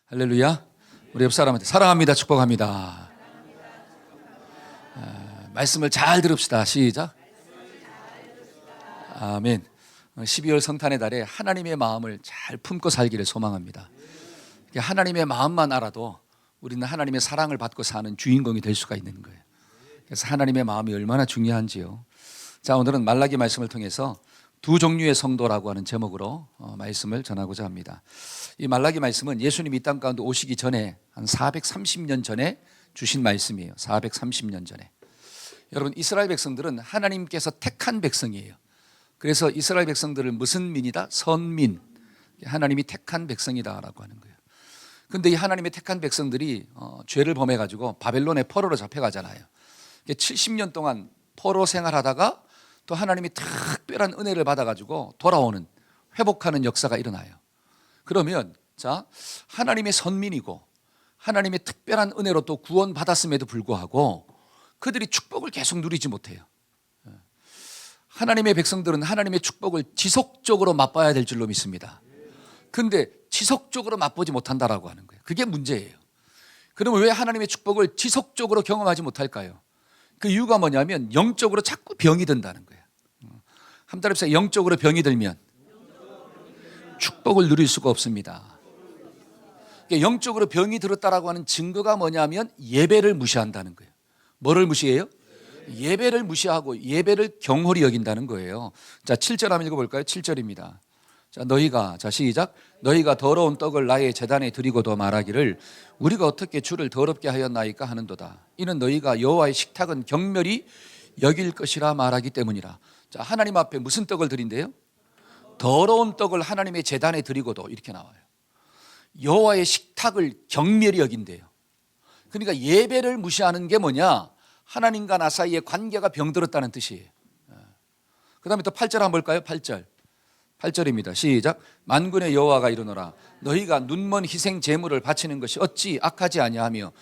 할렐루야. 우리 옆 사람한테 사랑합니다, 축복합니다. 말씀을 잘 들읍시다. 시작. 아멘. 12월 성탄의 달에 하나님의 마음을 잘 품고 살기를 소망합니다. 하나님의 마음만 알아도 우리는 하나님의 사랑을 받고 사는 주인공이 될 수가 있는 거예요. 그래서 하나님의 마음이 얼마나 중요한지요. 자, 오늘은 말라기 말씀을 통해서 두 종류의 성도라고 하는 제목으로 말씀을 전하고자 합니다. 이 말라기 말씀은 예수님이 이 땅 가운데 오시기 전에 한 430년 전에 주신 말씀이에요. 430년 전에. 여러분, 이스라엘 백성들은 하나님께서 택한 백성이에요. 그래서 이스라엘 백성들을 무슨 민이다? 선민. 하나님이 택한 백성이다라고 하는 거예요. 근데 이 하나님의 택한 백성들이 죄를 범해가지고 바벨론의 포로로 잡혀가잖아요. 70년 동안 포로 생활하다가 또 하나님이 특별한 은혜를 받아가지고 돌아오는, 회복하는 역사가 일어나요. 그러면 자, 하나님의 선민이고 하나님의 특별한 은혜로 또 구원받았음에도 불구하고 그들이 축복을 계속 누리지 못해요. 하나님의 백성들은 하나님의 축복을 지속적으로 맛봐야 될 줄로 믿습니다. 근데 지속적으로 맛보지 못한다라고 하는 거예요. 그게 문제예요. 그러면 왜 하나님의 축복을 지속적으로 경험하지 못할까요? 그 이유가 뭐냐면 영적으로 자꾸 병이 든다는 거예요. 한 달 앞서 영적으로 병이 들면 축복을 누릴 수가 없습니다. 영적으로 병이 들었다라고 하는 증거가 뭐냐면 예배를 무시한다는 거예요. 뭐를 무시해요? 예배를 무시하고 예배를 경홀히 여긴다는 거예요. 자, 7절 한번 읽어볼까요? 7절입니다. 자, 시작. 너희가 더러운 떡을 나의 제단에 드리고도 말하기를 우리가 어떻게 주를 더럽게 하였나이까 하는도다. 이는 너희가 여호와의 식탁은 경멸히 여길 것이라 말하기 때문이라. 자, 하나님 앞에 무슨 떡을 드린대요? 더러운 떡을 하나님의 제단에 드리고도, 이렇게 나와요. 여호와의 식탁을 경멸히 여긴대요. 그러니까 예배를 무시하는 게 뭐냐? 하나님과 나 사이의 관계가 병들었다는 뜻이에요. 그 다음에 또 8절 한번 볼까요? 8절입니다. 시작. 만군의 여호와가 이르노라. 너희가 눈먼 희생 제물을 바치는 것이 어찌 악하지 아니하며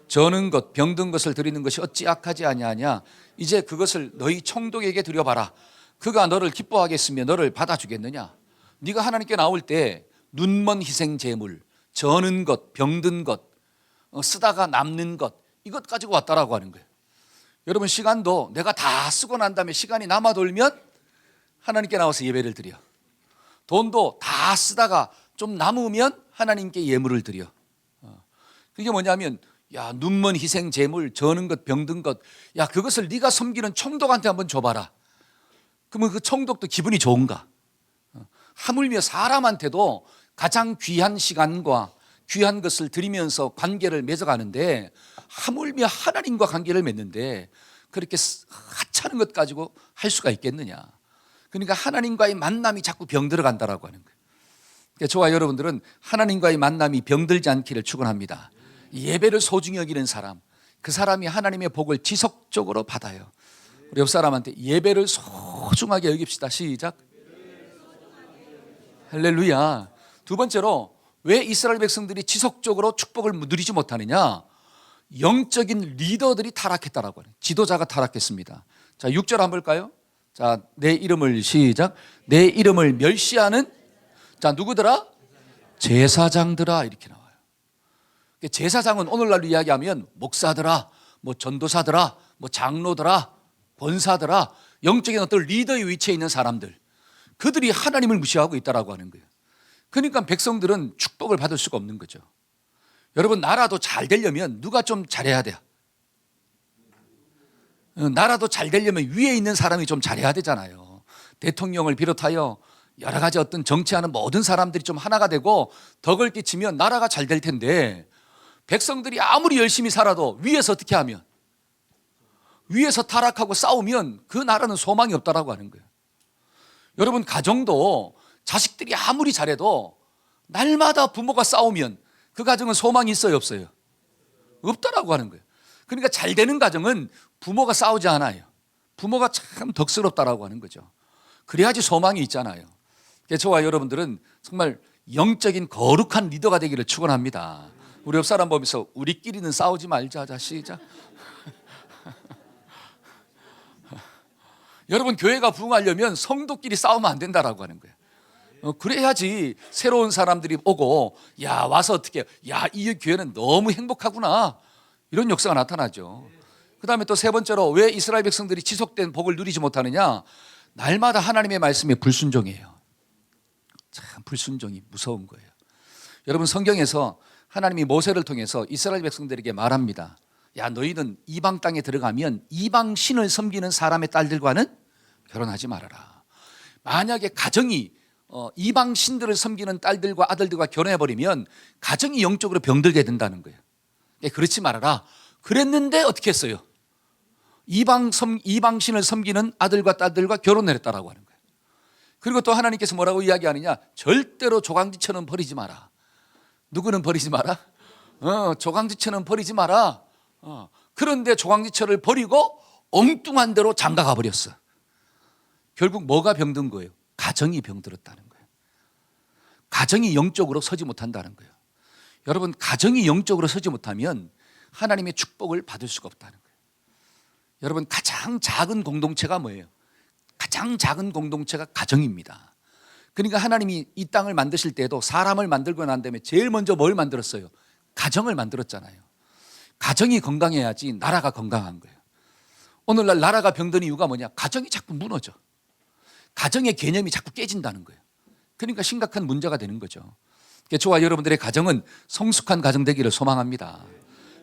저는 것, 병든 것을 드리는 것이 어찌 악하지 아니하냐. 이제 그것을 너희 총독에게 드려봐라. 그가 너를 기뻐하겠으며 너를 받아주겠느냐. 네가 하나님께 나올 때 눈먼 희생 제물, 저는 것, 병든 것, 쓰다가 남는 것, 이것 가지고 왔다라고 하는 거예요. 여러분, 시간도 내가 다 쓰고 난 다음에 시간이 남아 돌면 하나님께 나와서 예배를 드려. 돈도 다 쓰다가 좀 남으면 하나님께 예물을 드려. 그게 뭐냐면, 야, 눈먼 희생 제물, 저는 것, 병든 것, 야, 그것을 네가 섬기는 총독한테 한번 줘봐라. 그러면 그 총독도 기분이 좋은가? 하물며 사람한테도 가장 귀한 시간과 귀한 것을 드리면서 관계를 맺어가는데, 하물며 하나님과 관계를 맺는데 그렇게 하찮은 것 가지고 할 수가 있겠느냐. 그러니까 하나님과의 만남이 자꾸 병들어간다라고 하는 거예요. 그러니까 저와 여러분들은 하나님과의 만남이 병들지 않기를 축원합니다. 예배를 소중히 여기는 사람, 그 사람이 하나님의 복을 지속적으로 받아요. 우리 옆 사람한테 예배를 소중하게 여깁시다. 시작. 할렐루야. 두 번째로, 왜 이스라엘 백성들이 지속적으로 축복을 누리지 못하느냐? 영적인 리더들이 타락했다라고 하는, 지도자가 타락했습니다. 자, 6절 한번 볼까요? 자, 내 이름을, 시작. 내 이름을 멸시하는, 자, 누구더라? 제사장들아, 이렇게 나와요. 제사장은 오늘날로 이야기하면 목사들아, 뭐 전도사들아, 뭐 장로들아, 권사들아, 영적인 어떤 리더의 위치에 있는 사람들, 그들이 하나님을 무시하고 있다라고 하는 거예요. 그러니까 백성들은 축복을 받을 수가 없는 거죠. 여러분, 나라도 잘 되려면 누가 좀 잘해야 돼요? 나라도 잘 되려면 위에 있는 사람이 좀 잘해야 되잖아요. 대통령을 비롯하여 여러 가지 어떤 정치하는 모든 사람들이 좀 하나가 되고 덕을 끼치면 나라가 잘 될 텐데, 백성들이 아무리 열심히 살아도 위에서 어떻게 하면, 위에서 타락하고 싸우면 그 나라는 소망이 없다라고 하는 거예요. 여러분, 가정도 자식들이 아무리 잘해도 날마다 부모가 싸우면 그 가정은 소망이 있어요, 없어요? 없다라고 하는 거예요. 그러니까 잘 되는 가정은 부모가 싸우지 않아요. 부모가 참 덕스럽다라고 하는 거죠. 그래야지 소망이 있잖아요. 그래서 저와 여러분들은 정말 영적인 거룩한 리더가 되기를 축원합니다. 우리 옆 사람 보면서 우리끼리는 싸우지 말자. 자, 시작. 여러분, 교회가 부흥하려면 성도끼리 싸우면 안 된다라고 하는 거예요. 그래야지 새로운 사람들이 오고 야 와서 어떻게 야 이 교회는 너무 행복하구나 이런 역사가 나타나죠. 그 다음에 또 세 번째로 왜 이스라엘 백성들이 지속된 복을 누리지 못하느냐, 날마다 하나님의 말씀에 불순종이에요. 참 불순종이 무서운 거예요. 여러분 성경에서 하나님이 모세를 통해서 이스라엘 백성들에게 말합니다. 야 너희는 이방 땅에 들어가면 이방 신을 섬기는 사람의 딸들과는 결혼하지 말아라. 만약에 가정이 이방 신들을 섬기는 딸들과 아들들과 결혼해버리면 가정이 영적으로 병들게 된다는 거예요. 그렇지 말아라. 그랬는데 어떻게 했어요? 이방 신을 섬기는 아들과 딸들과 결혼을 했다라고 하는 거예요. 그리고 또 하나님께서 뭐라고 이야기하느냐, 절대로 조강지처는 버리지 마라. 누구는 버리지 마라? 조강지처는 버리지 마라. 그런데 조강지처를 버리고 엉뚱한 데로 장가가 버렸어. 결국 뭐가 병든 거예요? 가정이 병들었다는 거예요. 가정이 영적으로 서지 못한다는 거예요. 여러분 가정이 영적으로 서지 못하면 하나님의 축복을 받을 수가 없다는 거예요. 여러분 가장 작은 공동체가 뭐예요? 가장 작은 공동체가 가정입니다. 그러니까 하나님이 이 땅을 만드실 때도 사람을 만들고 난 다음에 제일 먼저 뭘 만들었어요? 가정을 만들었잖아요. 가정이 건강해야지 나라가 건강한 거예요. 오늘날 나라가 병든 이유가 뭐냐? 가정이 자꾸 무너져. 가정의 개념이 자꾸 깨진다는 거예요. 그러니까 심각한 문제가 되는 거죠. 저와 여러분들의 가정은 성숙한 가정 되기를 소망합니다.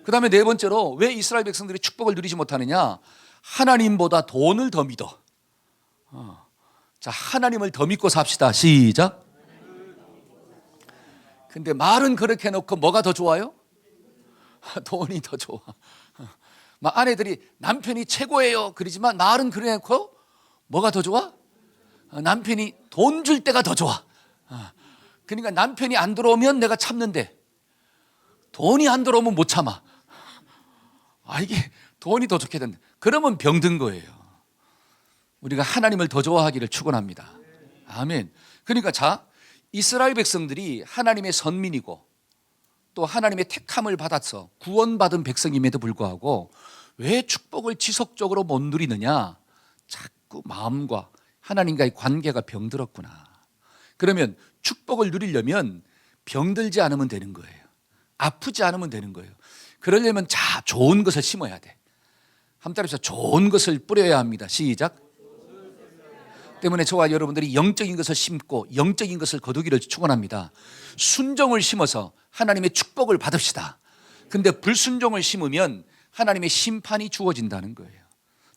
그 다음에 네 번째로 왜 이스라엘 백성들이 축복을 누리지 못하느냐, 하나님보다 돈을 더 믿어. 자, 하나님을 더 믿고 삽시다. 시작. 근데 말은 그렇게 해놓고 뭐가 더 좋아요? 돈이 더 좋아. 막 아내들이 남편이 최고예요 그러지만 말은 그래 놓고 뭐가 더 좋아? 남편이 돈 줄 때가 더 좋아. 그러니까 남편이 안 들어오면 내가 참는데 돈이 안 들어오면 못 참아. 이게 돈이 더 좋게 된다. 그러면 병든 거예요. 우리가 하나님을 더 좋아하기를 축원합니다. 아멘. 그러니까 자, 이스라엘 백성들이 하나님의 선민이고 또 하나님의 택함을 받아서 구원받은 백성임에도 불구하고 왜 축복을 지속적으로 못 누리느냐? 자꾸 마음과 하나님과의 관계가 병들었구나. 그러면 축복을 누리려면 병들지 않으면 되는 거예요. 아프지 않으면 되는 거예요. 그러려면 좋은 것을 심어야 돼. 한 따라서 좋은 것을 뿌려야 합니다. 시작. 때문에 저와 여러분들이 영적인 것을 심고 영적인 것을 거두기를 축원합니다. 순종을 심어서 하나님의 축복을 받읍시다. 근데 불순종을 심으면 하나님의 심판이 주어진다는 거예요.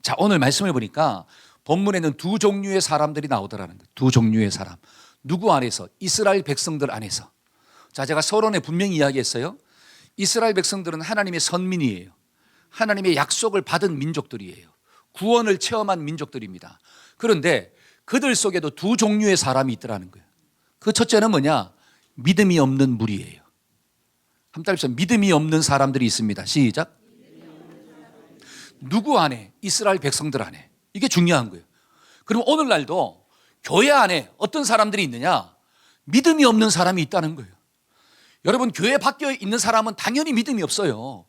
자, 오늘 말씀을 보니까 본문에는 두 종류의 사람들이 나오더라는 거예요. 두 종류의 사람. 누구 안에서? 이스라엘 백성들 안에서. 자, 제가 서론에 분명히 이야기했어요. 이스라엘 백성들은 하나님의 선민이에요. 하나님의 약속을 받은 민족들이에요. 구원을 체험한 민족들입니다. 그런데 그들 속에도 두 종류의 사람이 있더라는 거예요. 그 첫째는 뭐냐? 믿음이 없는 무리예요. 한 따라서 믿음이 없는 사람들이 있습니다. 시작. 누구 안에? 이스라엘 백성들 안에. 이게 중요한 거예요. 그럼 오늘날도 교회 안에 어떤 사람들이 있느냐? 믿음이 없는 사람이 있다는 거예요. 여러분 교회 밖에 있는 사람은 당연히 믿음이 없어요.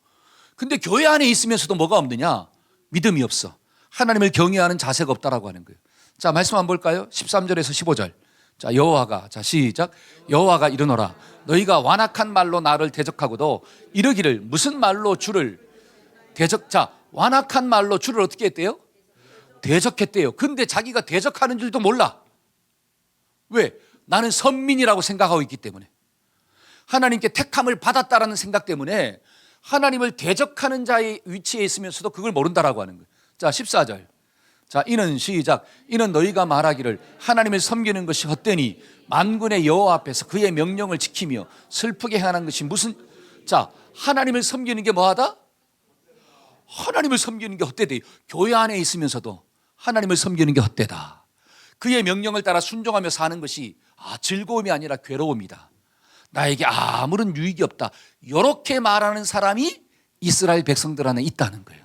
근데 교회 안에 있으면서도 뭐가 없느냐? 믿음이 없어. 하나님을 경외하는 자세가 없다라고 하는 거예요. 자, 말씀 한번 볼까요? 13절에서 15절. 자, 여호와가, 자, 시작. 여호와가 이르노라. 너희가 완악한 말로 나를 대적하고도 이르기를 무슨 말로 주를 자, 완악한 말로 주를 어떻게 했대요? 대적했대요. 근데 자기가 대적하는 줄도 몰라. 왜? 나는 선민이라고 생각하고 있기 때문에. 하나님께 택함을 받았다라는 생각 때문에 하나님을 대적하는 자의 위치에 있으면서도 그걸 모른다라고 하는 거예요. 자, 14절. 자, 이는 시작. 이는 너희가 말하기를 하나님을 섬기는 것이 헛되니 만군의 여호와 앞에서 그의 명령을 지키며 슬프게 행하는 것이 무슨, 자, 하나님을 섬기는 게 뭐하다? 하나님을 섬기는 게 헛되다. 교회 안에 있으면서도 하나님을 섬기는 게 헛되다. 그의 명령을 따라 순종하며 사는 것이 즐거움이 아니라 괴로움이다. 나에게 아무런 유익이 없다. 이렇게 말하는 사람이 이스라엘 백성들 안에 있다는 거예요.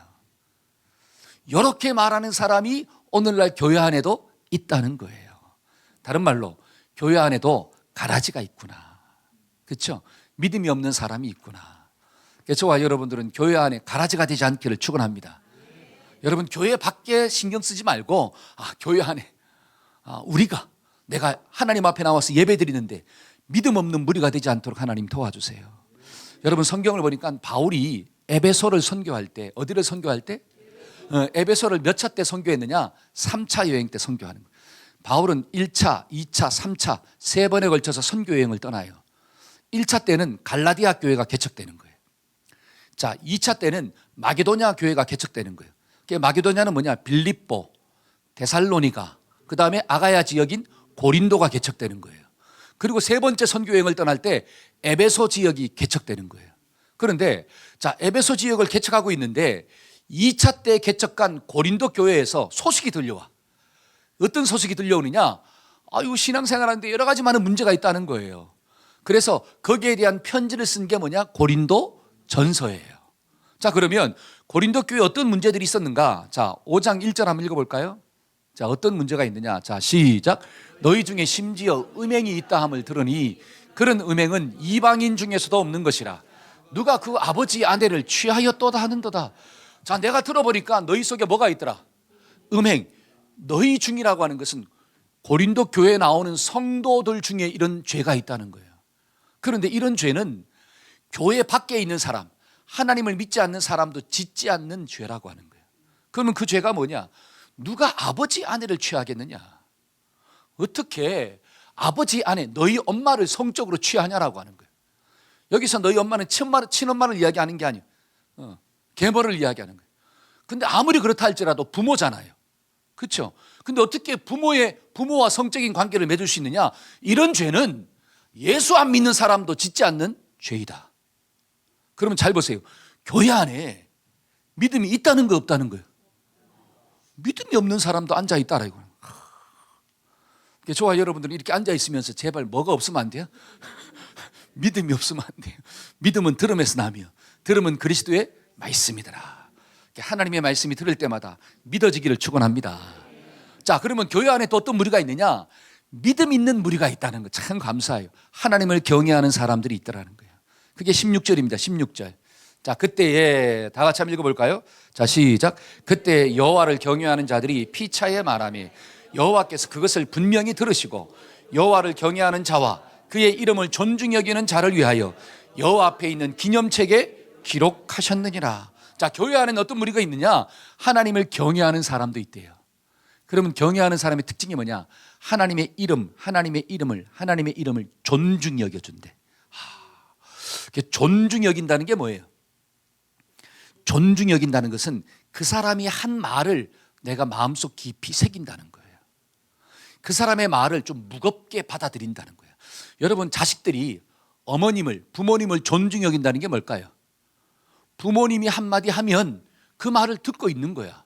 이렇게 말하는 사람이 오늘날 교회 안에도 있다는 거예요. 다른 말로 교회 안에도 가라지가 있구나. 그렇죠? 믿음이 없는 사람이 있구나. 저와 여러분들은 교회 안에 가라지가 되지 않기를 축원합니다. 여러분 교회 밖에 신경 쓰지 말고 교회 안에 우리가 내가 하나님 앞에 나와서 예배 드리는데 믿음 없는 무리가 되지 않도록 하나님 도와주세요. 여러분 성경을 보니까 바울이 에베소를 선교할 때, 어디를 선교할 때? 에베소를 몇 차 때 선교했느냐? 3차 여행 때 선교하는 거예요. 바울은 1차, 2차, 3차 세 번에 걸쳐서 선교 여행을 떠나요. 1차 때는 갈라디아 교회가 개척되는 거예요. 자, 2차 때는 마게도냐 교회가 개척되는 거예요. 마게도냐는 뭐냐? 빌립보, 데살로니가, 그 다음에 아가야 지역인 고린도가 개척되는 거예요. 그리고 세 번째 선교 여행을 떠날 때 에베소 지역이 개척되는 거예요. 그런데 자, 에베소 지역을 개척하고 있는데 2차 때 개척한 고린도 교회에서 소식이 들려와. 어떤 소식이 들려오느냐? 아유, 신앙생활하는데 여러 가지 많은 문제가 있다는 거예요. 그래서 거기에 대한 편지를 쓴 게 뭐냐? 고린도 전서예요. 자, 그러면 고린도 교회에 어떤 문제들이 있었는가? 자, 5장 1절 한번 읽어볼까요? 자, 어떤 문제가 있느냐? 자, 시작. 너희 중에 심지어 음행이 있다 함을 들으니 그런 음행은 이방인 중에서도 없는 것이라. 누가 그 아버지 아내를 취하였도다 하는도다. 자, 내가 들어보니까 너희 속에 뭐가 있더라? 음행. 너희 중이라고 하는 것은 고린도 교회에 나오는 성도들 중에 이런 죄가 있다는 거예요. 그런데 이런 죄는 교회 밖에 있는 사람, 하나님을 믿지 않는 사람도 짓지 않는 죄라고 하는 거예요. 그러면 그 죄가 뭐냐? 누가 아버지 아내를 취하겠느냐? 어떻게 아버지 아내, 너희 엄마를 성적으로 취하냐라고 하는 거예요. 여기서 너희 엄마는 친엄마를 이야기하는 게 아니에요. 계모를 이야기하는 거예요. 근데 아무리 그렇다 할지라도 부모잖아요. 그렇죠? 근데 어떻게 부모와 성적인 관계를 맺을 수 있느냐? 이런 죄는 예수 안 믿는 사람도 짓지 않는 죄이다. 그러면 잘 보세요. 교회 안에 믿음이 있다는 거 없다는 거예요. 믿음이 없는 사람도 앉아 있다라 이거는. 저와 여러분들은 이렇게 앉아 있으면서 제발 뭐가 없으면 안 돼요? 믿음이 없으면 안 돼요. 믿음은 들음에서 나며 들음은 그리스도의 말씀이더라. 하나님의 말씀이 들을 때마다 믿어지기를 축원합니다. 자, 그러면 교회 안에 또 어떤 무리가 있느냐? 믿음 있는 무리가 있다는 거 참 감사해요. 하나님을 경외하는 사람들이 있더라는 거예요. 그게 16절입니다. 16절. 자, 그때에 다 같이 한번 읽어볼까요? 자, 시작. 그때 여호와를 경외하는 자들이 피차에 말하며 여호와께서 그것을 분명히 들으시고 여호와를 경외하는 자와 그의 이름을 존중히 여기는 자를 위하여 여호와 앞에 있는 기념책에 기록하셨느니라. 자, 교회 안에는 어떤 무리가 있느냐? 하나님을 경외하는 사람도 있대요. 그러면 경외하는 사람의 특징이 뭐냐? 하나님의 이름을 존중히 여겨준대. 존중히 여긴다는 게 뭐예요? 존중히 여긴다는 것은 그 사람이 한 말을 내가 마음속 깊이 새긴다는 거예요. 그 사람의 말을 좀 무겁게 받아들인다는 거예요. 여러분, 자식들이 부모님을 존중히 여긴다는 게 뭘까요? 부모님이 한마디 하면 그 말을 듣고 있는 거야.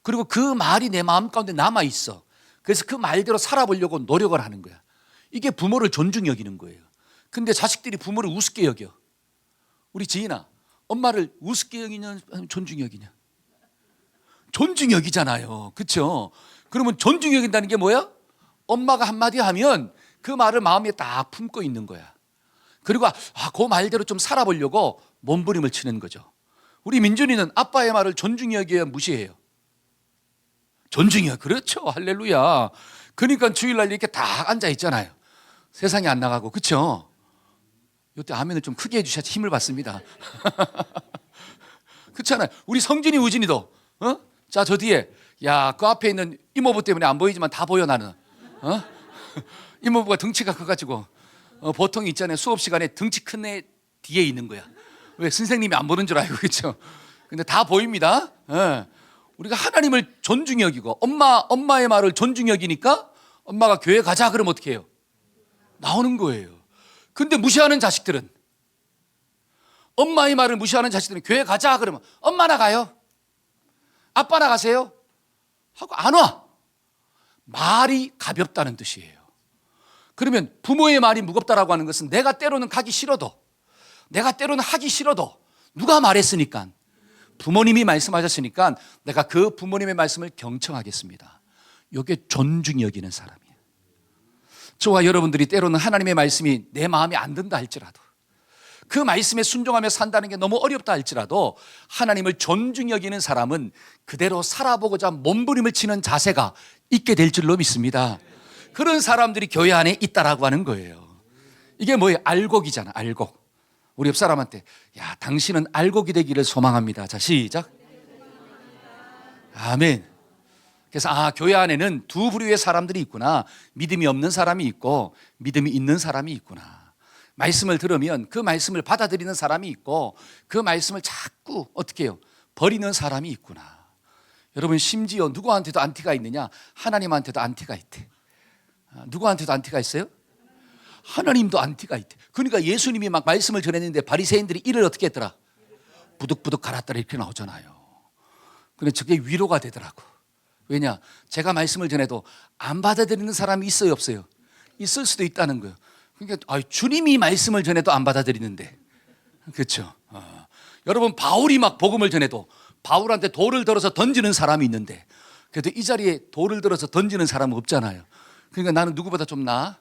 그리고 그 말이 내 마음 가운데 남아있어. 그래서 그 말대로 살아보려고 노력을 하는 거야. 이게 부모를 존중히 여기는 거예요. 근데 자식들이 부모를 우습게 여겨. 우리 지인아, 엄마를 우습게 여기냐 존중히 여기냐? 존중히 여기잖아요. 그렇죠? 그러면 존중히 여긴다는 게 뭐야? 엄마가 한마디 하면 그 말을 마음에 딱 품고 있는 거야. 그리고 그 말대로 좀 살아보려고 몸부림을 치는 거죠. 우리 민준이는 아빠의 말을 존중히 여겨야 무시해요. 존중이요. 그렇죠. 할렐루야. 그러니까 주일날 이렇게 다 앉아 있잖아요. 세상에 안 나가고. 그렇죠? 이때 아멘을 좀 크게 해주셔야지 힘을 받습니다. 그렇잖아요. 우리 성진이 우진이도 자, 저 뒤에 그 앞에 있는 이모부 때문에 안 보이지만 다 보여 나는. 이모부가 덩치가 커가지고 보통 있잖아요. 수업 시간에 덩치 큰 애 뒤에 있는 거야. 왜? 선생님이 안 보는 줄 알고. 그렇죠? 근데 다 보입니다. 우리가 하나님을 존중히 여기고 엄마의 말을 존중히 여기니까 엄마가 교회 가자 그러면 어떻게 해요? 나오는 거예요. 근데 무시하는 자식들은, 엄마의 말을 무시하는 자식들은 교회 가자 그러면 엄마 나가요? 아빠 나가세요? 하고 안 와. 말이 가볍다는 뜻이에요. 그러면 부모의 말이 무겁다라고 하는 것은 내가 때로는 가기 싫어도, 내가 때로는 하기 싫어도 누가 말했으니까, 부모님이 말씀하셨으니까 내가 그 부모님의 말씀을 경청하겠습니다. 이게 존중히 여기는 사람이에요. 저와 여러분들이 때로는 하나님의 말씀이 내 마음에 안 든다 할지라도, 그 말씀에 순종하며 산다는 게 너무 어렵다 할지라도 하나님을 존중히 여기는 사람은 그대로 살아보고자 몸부림을 치는 자세가 있게 될 줄로 믿습니다. 그런 사람들이 교회 안에 있다라고 하는 거예요. 이게 뭐예요? 알곡이잖아, 알곡. 우리 옆 사람한테, 야, 당신은 알곡이 되기를 소망합니다. 자, 시작. 아멘. 그래서 교회 안에는 두 부류의 사람들이 있구나. 믿음이 없는 사람이 있고 믿음이 있는 사람이 있구나. 말씀을 들으면 그 말씀을 받아들이는 사람이 있고 그 말씀을 자꾸 어떻게 해요? 버리는 사람이 있구나. 여러분, 심지어 누구한테도 안티가 있느냐? 하나님한테도 안티가 있대. 누구한테도 안티가 있어요? 하나님도 안티가 있대. 그러니까 예수님이 막 말씀을 전했는데 바리새인들이 이를 어떻게 했더라? 부득부득 갈았더라 이렇게 나오잖아요. 근데 저게 위로가 되더라고. 왜냐? 제가 말씀을 전해도 안 받아들이는 사람이 있어요, 없어요? 있을 수도 있다는 거예요. 그러니까 주님이 말씀을 전해도 안 받아들이는데, 그렇죠? 여러분, 바울이 막 복음을 전해도 바울한테 돌을 들어서 던지는 사람이 있는데, 그래도 이 자리에 돌을 들어서 던지는 사람은 없잖아요. 그러니까 나는 누구보다 좀 나아?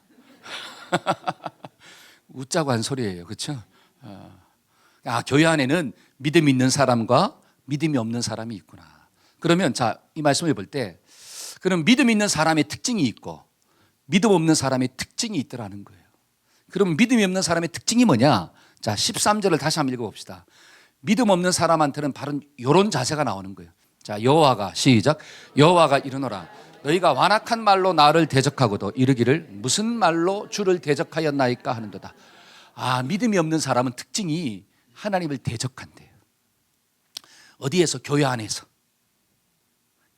웃자고 한 소리예요, 그렇죠? 교회 안에는 믿음이 있는 사람과 믿음이 없는 사람이 있구나. 그러면 자, 이 말씀을 볼 때, 그럼 믿음 있는 사람의 특징이 있고 믿음 없는 사람의 특징이 있더라는 거예요. 그럼 믿음이 없는 사람의 특징이 뭐냐? 자, 13절을 다시 한번 읽어봅시다. 믿음 없는 사람한테는 바로 이런 자세가 나오는 거예요. 자, 여호와가, 시작. 여호와가 이르노라. 너희가 완악한 말로 나를 대적하고도 이르기를 무슨 말로 주를 대적하였나이까 하는도다. 믿음이 없는 사람은 특징이 하나님을 대적한대요. 어디에서? 교회 안에서.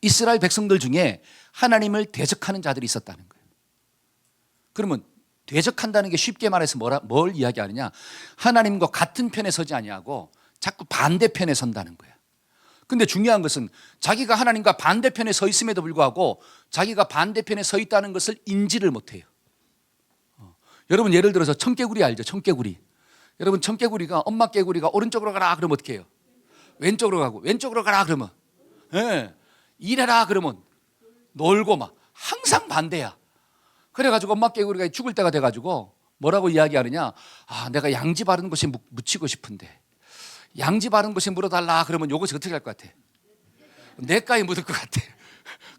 이스라엘 백성들 중에 하나님을 대적하는 자들이 있었다는 거예요. 그러면 대적한다는 게 쉽게 말해서 뭘 이야기하느냐? 하나님과 같은 편에 서지 아니하고 자꾸 반대편에 선다는 거예요. 근데 중요한 것은 자기가 하나님과 반대편에 서 있음에도 불구하고 자기가 반대편에 서 있다는 것을 인지를 못해요. 여러분, 예를 들어서 청개구리 알죠? 청개구리. 여러분, 청개구리가, 엄마 개구리가 오른쪽으로 가라 그러면 어떻게 해요? 왼쪽으로 가고, 왼쪽으로 가라 그러면 일해라 그러면 놀고 막 항상 반대야. 그래가지고 엄마 개구리가 죽을 때가 돼가지고 뭐라고 이야기하느냐? 내가 양지 바른 곳에 묻히고 싶은데 양지 바른 곳에 물어달라 그러면 이것이 어떻게 할 것 같아? 냇가에 묻을 것 같아.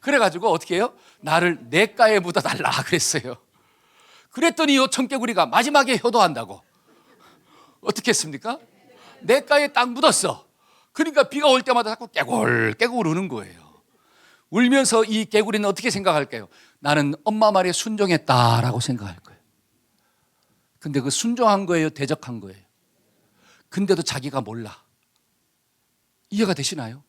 그래가지고 어떻게 해요? 나를 냇가에 묻어달라 그랬어요. 그랬더니 이 청개구리가 마지막에 효도한다고. 어떻게 했습니까? 냇가에 딱 묻었어. 그러니까 비가 올 때마다 자꾸 깨굴깨굴 우는 거예요. 울면서 이 개구리는 어떻게 생각할까요? 나는 엄마 말에 순종했다라고 생각할 거예요. 근데 그 순종한 거예요? 대적한 거예요? 근데도 자기가 몰라. 이해가 되시나요?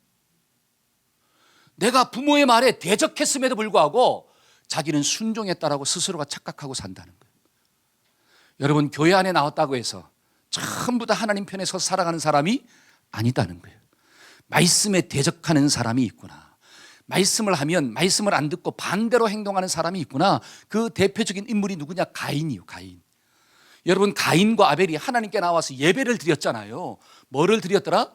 내가 부모의 말에 대적했음에도 불구하고 자기는 순종했다라고 스스로가 착각하고 산다는 거예요. 여러분, 교회 안에 나왔다고 해서 전부 다 하나님 편에 서 살아가는 사람이 아니다는 거예요. 말씀에 대적하는 사람이 있구나. 말씀을 하면 말씀을 안 듣고 반대로 행동하는 사람이 있구나. 그 대표적인 인물이 누구냐? 가인이요, 가인. 여러분, 가인과 아벨이 하나님께 나와서 예배를 드렸잖아요. 뭐를 드렸더라?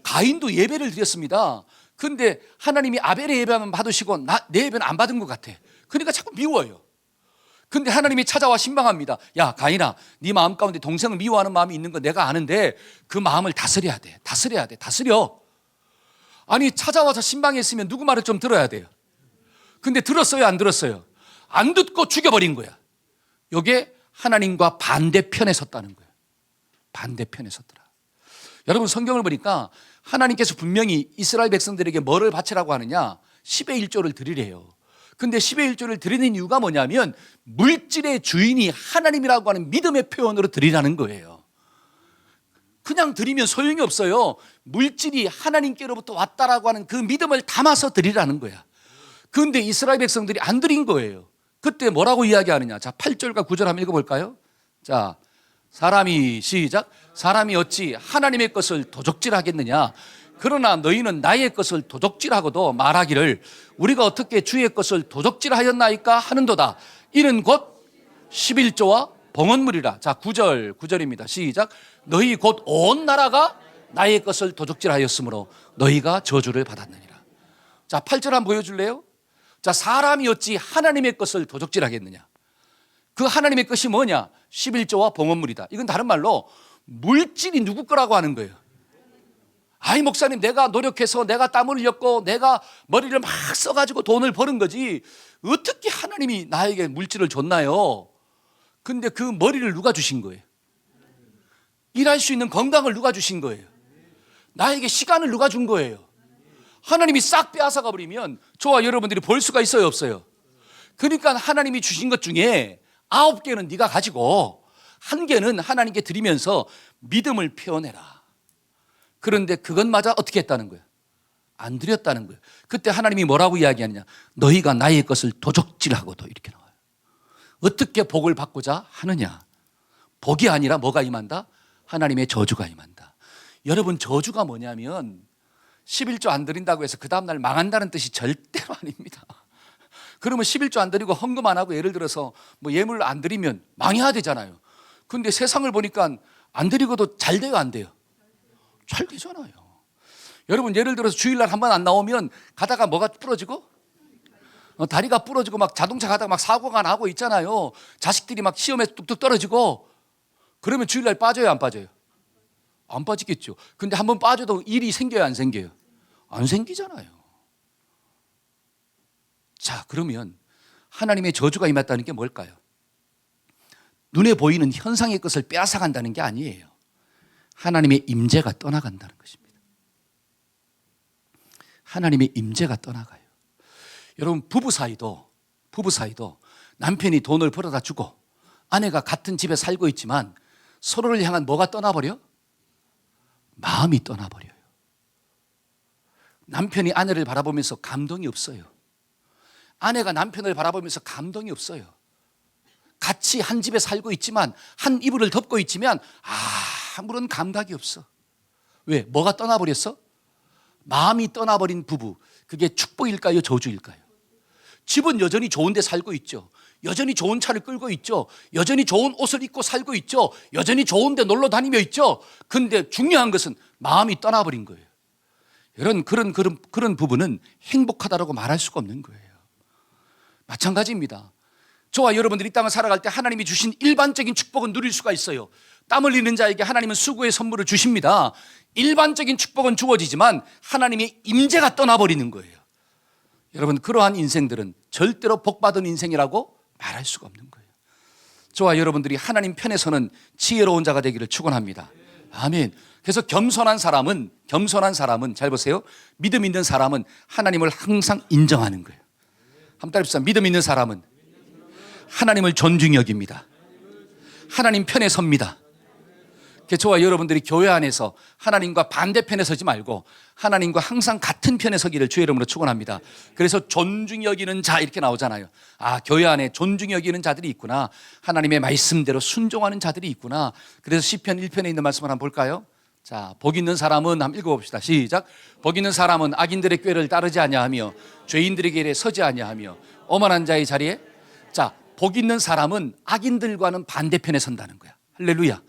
가인도 예배를 드렸습니다. 근데 하나님이 아벨의 예배만 받으시고 내 예배는 안 받은 것 같아. 그러니까 자꾸 미워요. 근데 하나님이 찾아와 신방합니다. 야, 가인아, 네 마음 가운데 동생을 미워하는 마음이 있는 거 내가 아는데 그 마음을 다스려야 돼. 다스려야 돼. 다스려. 아니, 찾아와서 신방했으면 누구 말을 좀 들어야 돼요. 근데 들었어요, 안 들었어요? 안 듣고 죽여버린 거야. 이게 하나님과 반대편에 섰다는 거예요. 반대편에 섰더라. 여러분, 성경을 보니까 하나님께서 분명히 이스라엘 백성들에게 뭐를 바치라고 하느냐? 10의 1조를 드리래요. 근데 10의 1조를 드리는 이유가 뭐냐면 물질의 주인이 하나님이라고 하는 믿음의 표현으로 드리라는 거예요. 그냥 드리면 소용이 없어요. 물질이 하나님께로부터 왔다라고 하는 그 믿음을 담아서 드리라는 거야. 그런데 이스라엘 백성들이 안 드린 거예요. 그때 뭐라고 이야기하느냐? 자, 8절과 9절 한번 읽어볼까요? 자, 사람이, 시작. 사람이 어찌 하나님의 것을 도적질하겠느냐? 그러나 너희는 나의 것을 도적질하고도 말하기를 우리가 어떻게 주의 것을 도적질하였나이까 하는도다. 이는 곧 11조와 봉헌물이라. 자, 9절입니다. 시작. 너희 곧 온 나라가 나의 것을 도적질하였으므로 너희가 저주를 받았느니라. 자, 8절 한번 보여줄래요? 자, 사람이 어찌 하나님의 것을 도적질하겠느냐? 그 하나님의 것이 뭐냐? 11조와 봉헌물이다. 이건 다른 말로 물질이 누구 거라고 하는 거예요? 아이 목사님, 내가 노력해서 내가 땀을 흘렸고 내가 머리를 막 써가지고 돈을 버는 거지 어떻게 하나님이 나에게 물질을 줬나요? 근데 그 머리를 누가 주신 거예요? 일할 수 있는 건강을 누가 주신 거예요? 나에게 시간을 누가 준 거예요? 하나님이 싹 빼앗아가 버리면 저와 여러분들이 볼 수가 있어요, 없어요? 그러니까 하나님이 주신 것 중에 9개는 네가 가지고 1개는 하나님께 드리면서 믿음을 표현해라. 그런데 그것마저 어떻게 했다는 거예요? 안 드렸다는 거예요. 그때 하나님이 뭐라고 이야기하느냐? 너희가 나의 것을 도적질하고도, 이렇게 나와요. 어떻게 복을 받고자 하느냐? 복이 아니라 뭐가 임한다? 하나님의 저주가 임한다. 여러분, 저주가 뭐냐면 11조 안 드린다고 해서 그 다음날 망한다는 뜻이 절대로 아닙니다. 그러면 11조 안 드리고 헌금 안 하고 예를 들어서 뭐 예물 안 드리면 망해야 되잖아요. 근데 세상을 보니까 안 드리고도 잘 돼요, 안 돼요? 잘 되잖아요. 여러분, 예를 들어서 주일날 한 번 안 나오면 가다가 뭐가 부러지고 다리가 부러지고 막 자동차 가다가 막 사고가 나고 있잖아요. 자식들이 막 시험에 뚝뚝 떨어지고. 그러면 주일날 빠져요, 안 빠져요? 안 빠지겠죠. 근데 한 번 빠져도 일이 생겨요, 안 생겨요? 안 생기잖아요. 자, 그러면 하나님의 저주가 임했다는 게 뭘까요? 눈에 보이는 현상의 것을 빼앗아간다는 게 아니에요. 하나님의 임재가 떠나간다는 것입니다. 하나님의 임재가 떠나가요. 여러분, 부부 사이도 남편이 돈을 벌어다 주고 아내가 같은 집에 살고 있지만 서로를 향한 뭐가 떠나버려? 마음이 떠나버려요. 남편이 아내를 바라보면서 감동이 없어요. 아내가 남편을 바라보면서 감동이 없어요. 같이 한 집에 살고 있지만 한 이불을 덮고 있지만 아무런 감각이 없어. 왜? 뭐가 떠나버렸어? 마음이 떠나버린 부부. 그게 축복일까요, 저주일까요? 집은 여전히 좋은 데 살고 있죠. 여전히 좋은 차를 끌고 있죠. 여전히 좋은 옷을 입고 살고 있죠. 여전히 좋은 데 놀러 다니며 있죠. 근데 중요한 것은 마음이 떠나버린 거예요. 그런 부부는 행복하다고 말할 수가 없는 거예요. 마찬가지입니다. 저와 여러분들이 이 땅을 살아갈 때 하나님이 주신 일반적인 축복은 누릴 수가 있어요. 땀 흘리는 자에게 하나님은 수고의 선물을 주십니다. 일반적인 축복은 주어지지만 하나님의 임재가 떠나버리는 거예요. 여러분, 그러한 인생들은 절대로 복받은 인생이라고 말할 수가 없는 거예요. 저와 여러분들이 하나님 편에 서는 지혜로운 자가 되기를 축원합니다. 아멘. 그래서 겸손한 사람은 잘 보세요. 믿음 있는 사람은 하나님을 항상 인정하는 거예요. 한번 따라합시다. 믿음 있는 사람은 하나님을 존중히 여깁니다. 하나님 편에 섭니다. 저와 여러분들이 교회 안에서 하나님과 반대편에 서지 말고 하나님과 항상 같은 편에 서기를 주의 이름으로 축원합니다. 그래서 존중히 여기는 자, 이렇게 나오잖아요. 교회 안에 존중히 여기는 자들이 있구나. 하나님의 말씀대로 순종하는 자들이 있구나. 그래서 시편 1편에 있는 말씀을 한번 볼까요? 자, 복 있는 사람은 한번 읽어봅시다. 시작. 복 있는 사람은 악인들의 꾀를 따르지 아니하며 죄인들의 길에 서지 아니하며 오만한 자의 자리에. 자, 복 있는 사람은 악인들과는 반대편에 선다는 거야. 할렐루야.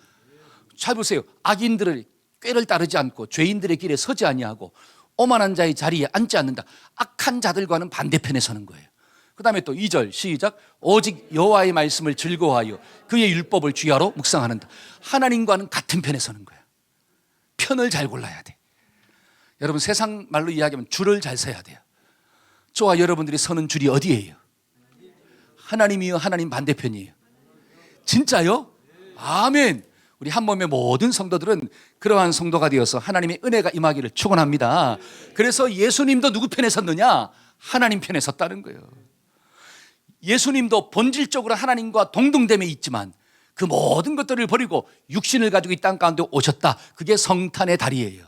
잘 보세요. 악인들의 꾀를 따르지 않고 죄인들의 길에 서지 아니하고 오만한 자의 자리에 앉지 않는다. 악한 자들과는 반대편에 서는 거예요. 그 다음에 또 2절 시작. 오직 여호와의 말씀을 즐거워하여 그의 율법을 주야로 묵상하는다. 하나님과는 같은 편에 서는 거예요. 편을 잘 골라야 돼. 여러분, 세상 말로 이야기하면 줄을 잘 서야 돼요. 저와 여러분들이 서는 줄이 어디예요? 하나님이요, 하나님 반대편이에요. 진짜요? 아멘. 우리 한 몸의 모든 성도들은 그러한 성도가 되어서 하나님의 은혜가 임하기를 축원합니다. 그래서 예수님도 누구 편에 섰느냐? 하나님 편에 섰다는 거예요. 예수님도 본질적으로 하나님과 동등됨에 있지만 그 모든 것들을 버리고 육신을 가지고 이 땅 가운데 오셨다. 그게 성탄의 달이에요.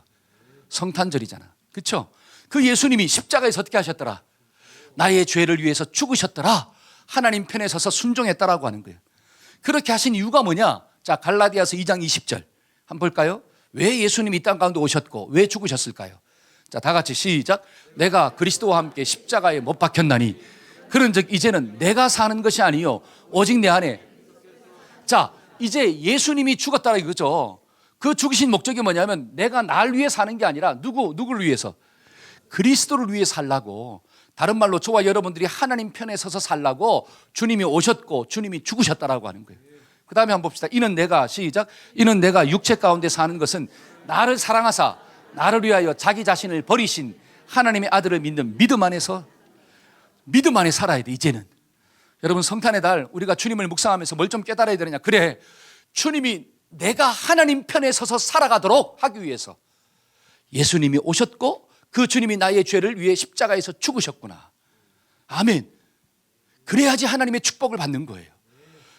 성탄절이잖아. 그렇죠? 그 예수님이 십자가에서 어떻게 하셨더라? 나의 죄를 위해서 죽으셨더라. 하나님 편에 서서 순종했다라고 하는 거예요. 그렇게 하신 이유가 뭐냐? 자, 갈라디아서 2장 20절 한번 볼까요? 왜 예수님이 이 땅 가운데 오셨고 왜 죽으셨을까요? 자, 다 같이 시작. 내가 그리스도와 함께 십자가에 못 박혔나니 그런즉 이제는 내가 사는 것이 아니요 오직 내 안에. 자, 이제 예수님이 죽었다라 이거죠. 그 죽으신 목적이 뭐냐면 내가 날 위해 사는 게 아니라 누구를 위해서? 그리스도를 위해 살라고. 다른 말로 저와 여러분들이 하나님 편에 서서 살라고 주님이 오셨고 주님이 죽으셨다라고 하는 거예요. 그 다음에 한번 봅시다. 이는 내가 시작. 이는 내가 육체 가운데 사는 것은 나를 사랑하사 나를 위하여 자기 자신을 버리신 하나님의 아들을 믿는 믿음 안에서, 믿음 안에 살아야 돼. 이제는 여러분, 성탄의 달 우리가 주님을 묵상하면서 뭘 좀 깨달아야 되느냐. 그래, 주님이 내가 하나님 편에 서서 살아가도록 하기 위해서 예수님이 오셨고 그 주님이 나의 죄를 위해 십자가에서 죽으셨구나. 아멘. 그래야지 하나님의 축복을 받는 거예요.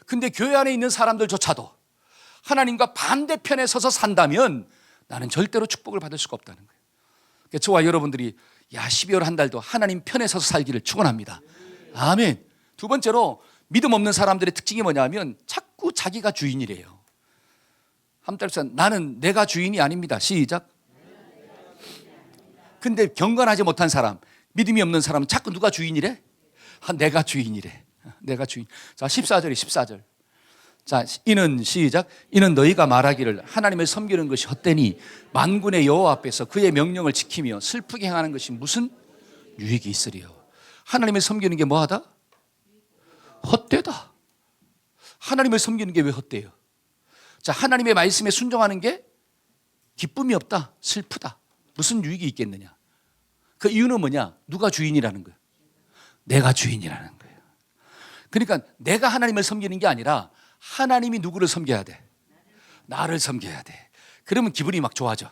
근데 교회 안에 있는 사람들조차도 하나님과 반대편에 서서 산다면 나는 절대로 축복을 받을 수가 없다는 거예요. 그러니까 저와 여러분들이 12월 한 달도 하나님 편에 서서 살기를 축원합니다. 아멘. 두 번째로, 믿음 없는 사람들의 특징이 뭐냐면 자꾸 자기가 주인이래요. 함따라서 나는 내가 주인이 아닙니다. 시작. 근데 경건하지 못한 사람, 믿음이 없는 사람은 자꾸 누가 주인이래? 내가 주인이래. 내가 주인. 자, 14절이 14절. 자, 이는 시작. 이는 너희가 말하기를 하나님을 섬기는 것이 헛되니 만군의 여호와 앞에서 그의 명령을 지키며 슬프게 행하는 것이 무슨 유익이 있으리요. 하나님을 섬기는 게 뭐하다? 헛되다. 하나님을 섬기는 게 왜 헛되요? 자, 하나님의 말씀에 순종하는 게 기쁨이 없다, 슬프다. 무슨 유익이 있겠느냐? 그 이유는 뭐냐? 누가 주인이라는 거예요? 내가 주인이라는 거예요. 그러니까 내가 하나님을 섬기는 게 아니라 하나님이 누구를 섬겨야 돼? 나를 섬겨야 돼. 그러면 기분이 막 좋아져.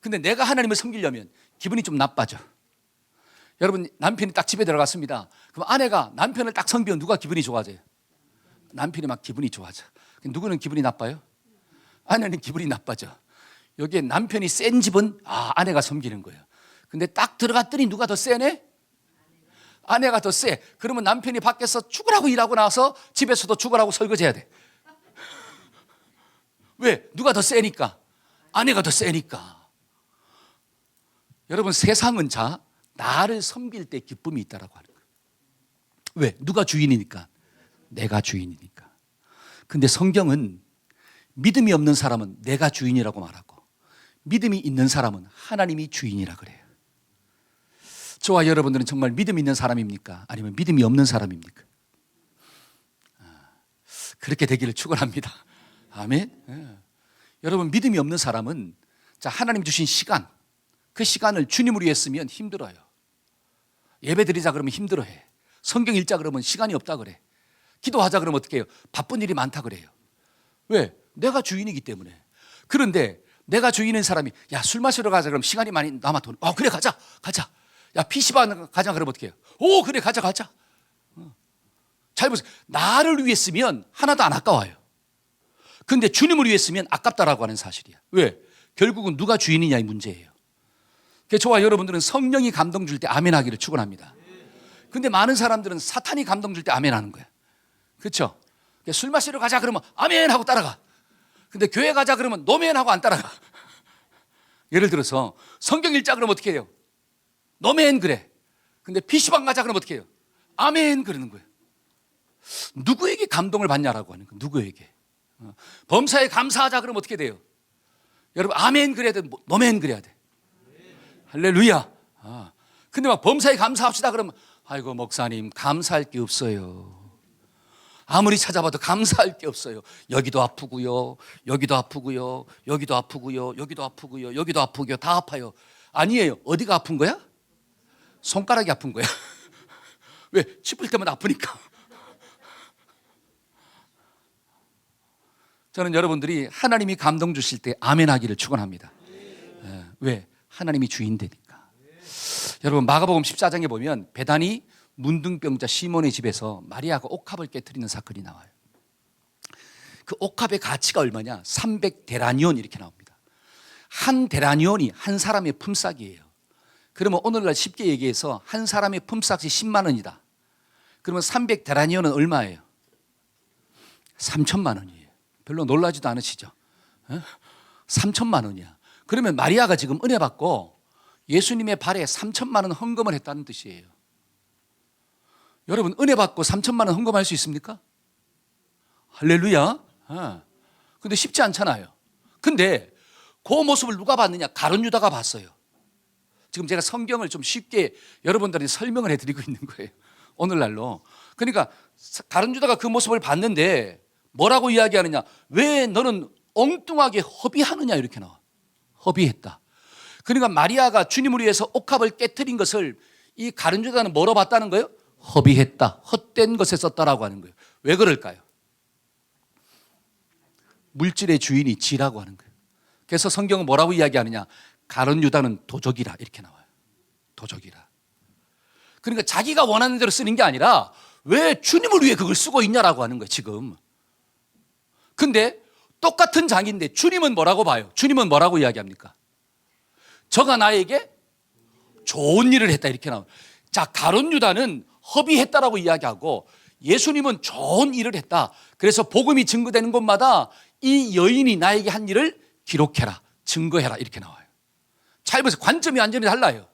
근데 내가 하나님을 섬기려면 기분이 좀 나빠져. 여러분, 남편이 딱 집에 들어갔습니다. 그럼 아내가 남편을 딱 섬기면 누가 기분이 좋아져요? 남편이 막 기분이 좋아져. 누구는 기분이 나빠요? 아내는 기분이 나빠져. 여기에 남편이 센 집은 아내가 섬기는 거예요. 근데 딱 들어갔더니 누가 더 세네? 아내가 더 세. 그러면 남편이 밖에서 죽으라고 일하고 나서 집에서도 죽으라고 설거지해야 돼. 왜? 누가 더 세니까. 아내가 더 세니까. 여러분, 세상은 나를 섬길 때 기쁨이 있다라고 하는 거예요. 왜? 누가 주인이니까. 내가 주인이니까. 근데 성경은 믿음이 없는 사람은 내가 주인이라고 말하고 믿음이 있는 사람은 하나님이 주인이라 그래요. 저와 여러분들은 정말 믿음이 있는 사람입니까? 아니면 믿음이 없는 사람입니까? 그렇게 되기를 축원합니다. 아멘. 예. 여러분, 믿음이 없는 사람은 하나님 주신 시간, 그 시간을 주님을 위해 쓰면 힘들어요. 예배 드리자 그러면 힘들어해. 성경 읽자 그러면 시간이 없다 그래. 기도하자 그러면 어떻게 해요? 바쁜 일이 많다 그래요. 왜? 내가 주인이기 때문에. 그런데 내가 주인인 사람이 술 마시러 가자 그러면 시간이 많이 남았다. 그래, 가자. PC방 가자 그러면 어떻게 해요? 그래, 가자. 잘 보세요. 나를 위해 쓰면 하나도 안 아까워요. 근데 주님을 위해 쓰면 아깝다라고 하는 사실이야. 왜? 결국은 누가 주인이냐의 문제예요. 그래서 저와 여러분들은 성령이 감동 줄 때 아멘 하기를 축원합니다. 근데 많은 사람들은 사탄이 감동 줄 때 아멘 하는 거야. 그렇죠? 술 마시러 가자 그러면 아멘 하고 따라가. 근데 교회 가자 그러면 노멘 하고 안 따라가. 예를 들어서 성경 읽자 그러면 어떻게 해요? 노멘 그래. 근데 PC방 가자 그러면 어떻게 해요? 아멘 그러는 거예요. 누구에게 감동을 받냐라고 하는 거예요. 누구에게. 범사에 감사하자 그러면 어떻게 돼요? 여러분, 아멘 그래야 돼? 노멘 그래야 돼? 할렐루야. 근데 막 범사에 감사합시다 그러면 아이고 목사님 감사할 게 없어요. 아무리 찾아봐도 감사할 게 없어요. 여기도 아프고요, 여기도 아프고요, 여기도 아프고요, 여기도 아프고요, 여기도 아프고요. 다 아파요. 아니에요. 어디가 아픈 거야? 손가락이 아픈 거야. 왜? 짚을 때마다 아프니까. 저는 여러분들이 하나님이 감동 주실 때 아멘 하기를 축원합니다. 왜? 하나님이 주인 되니까. 여러분, 마가복음 14장에 보면 베다니 문둥병자 시몬의 집에서 마리아가 옥합을 깨트리는 사건이 나와요. 그 옥합의 가치가 얼마냐? 300데나니온 이렇게 나옵니다. 한 데나니온이 한 사람의 품삯이에요. 그러면 오늘날 쉽게 얘기해서 한 사람의 품삯이 10만 원이다. 그러면 300데나니온은 얼마예요? 3천만 원이에요. 별로 놀라지도 않으시죠? 3천만 원이야. 그러면 마리아가 지금 은혜 받고 예수님의 발에 3천만 원 헌금을 했다는 뜻이에요. 여러분, 은혜 받고 3천만 원 헌금할 수 있습니까? 할렐루야. 근데 쉽지 않잖아요. 근데 그 모습을 누가 봤느냐? 가룟 유다가 봤어요. 지금 제가 성경을 좀 쉽게 여러분들한테 설명을 해드리고 있는 거예요. 오늘날로. 그러니까 가룟 유다가 그 모습을 봤는데 뭐라고 이야기하느냐? 왜 너는 엉뚱하게 허비하느냐? 이렇게 나와. 허비했다. 그러니까 마리아가 주님을 위해서 옥합을 깨트린 것을 이 가룟 유다는 뭐로 봤다는 거예요? 허비했다. 헛된 것에 썼다라고 하는 거예요. 왜 그럴까요? 물질의 주인이 지라고 하는 거예요. 그래서 성경은 뭐라고 이야기하느냐? 가룟 유다는 도적이라 이렇게 나와요. 도적이라. 그러니까 자기가 원하는 대로 쓰는 게 아니라 왜 주님을 위해 그걸 쓰고 있냐라고 하는 거예요, 지금. 근데 똑같은 장인데 주님은 뭐라고 봐요? 주님은 뭐라고 이야기합니까? 저가 나에게 좋은 일을 했다 이렇게 나와요. 자, 가룟 유다는 허비했다라고 이야기하고 예수님은 좋은 일을 했다. 그래서 복음이 증거되는 곳마다 이 여인이 나에게 한 일을 기록해라, 증거해라 이렇게 나와요. 잘 보세요. 관점이 완전히 달라요.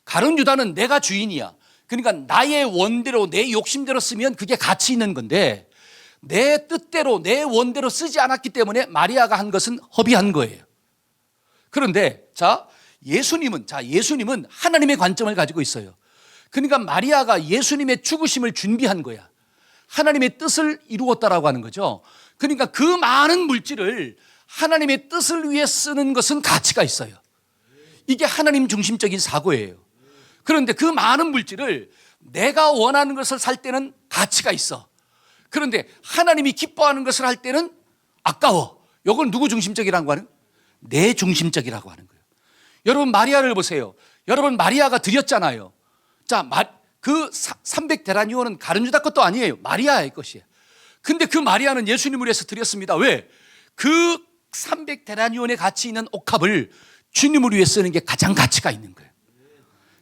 가룟 유다는 내가 주인이야. 그러니까 나의 원대로 내 욕심대로 쓰면 그게 가치 있는 건데 내 뜻대로 내 원대로 쓰지 않았기 때문에 마리아가 한 것은 허비한 거예요. 그런데 예수님은 하나님의 관점을 가지고 있어요. 그러니까 마리아가 예수님의 죽으심을 준비한 거야. 하나님의 뜻을 이루었다라고 하는 거죠. 그러니까 그 많은 물질을 하나님의 뜻을 위해 쓰는 것은 가치가 있어요. 이게 하나님 중심적인 사고예요. 그런데 그 많은 물질을 내가 원하는 것을 살 때는 가치가 있어. 그런데 하나님이 기뻐하는 것을 할 때는 아까워. 이걸 누구 중심적이라고 하는? 내 중심적이라고 하는 거예요. 여러분 마리아를 보세요. 여러분 마리아가 드렸잖아요. 자, 그 300데나리온은 가룟 유다 것도 아니에요. 마리아의 것이에요. 근데 그 마리아는 예수님을 위해서 드렸습니다. 왜? 그 300데나리온의 가치 있는 옥합을 주님을 위해 쓰는 게 가장 가치가 있는 거예요.